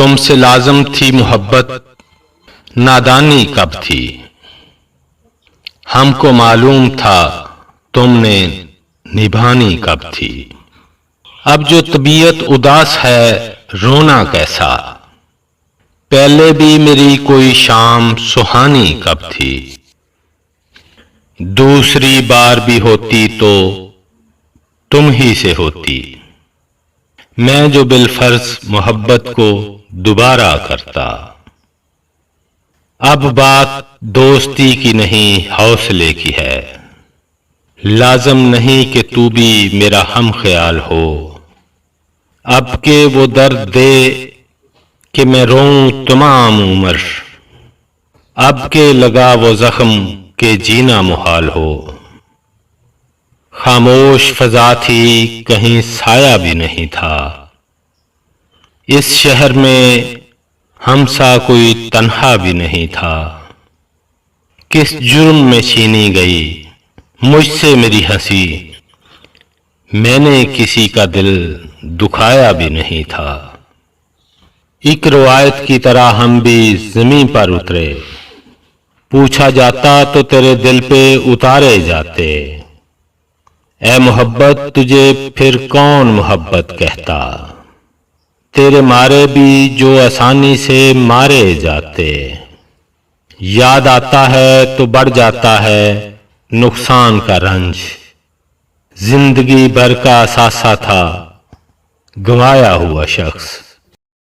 تم سے لازم تھی محبت، نادانی کب تھی؟ ہم کو معلوم تھا تم نے نبھانی کب تھی؟ اب جو طبیعت اداس ہے رونا کیسا؟ پہلے بھی میری کوئی شام سہانی کب تھی؟ دوسری بار بھی ہوتی تو تم ہی سے ہوتی، میں جو بالفرض محبت کو دوبارہ کرتا۔ اب بات دوستی کی نہیں حوصلے کی ہے، لازم نہیں کہ تو بھی میرا ہم خیال ہو۔ اب کہ وہ درد دے کہ میں روں تمام عمر، اب کہ لگا وہ زخم کہ جینا محال ہو۔ خاموش فضا تھی کہیں سایہ بھی نہیں تھا، اس شہر میں ہم سا کوئی تنہا بھی نہیں تھا۔ کس جرم میں چھینی گئی مجھ سے میری ہنسی، میں نے کسی کا دل دکھایا بھی نہیں تھا۔ ایک روایت کی طرح ہم بھی زمین پر اترے، پوچھا جاتا تو تیرے دل پہ اتارے جاتے۔ اے محبت تجھے پھر کون محبت کہتا، تیرے مارے بھی جو آسانی سے مارے جاتے۔ یاد آتا ہے تو بڑھ جاتا ہے نقصان کا رنج، زندگی بھر کا اثاثہ تھا گنوایا ہوا شخص۔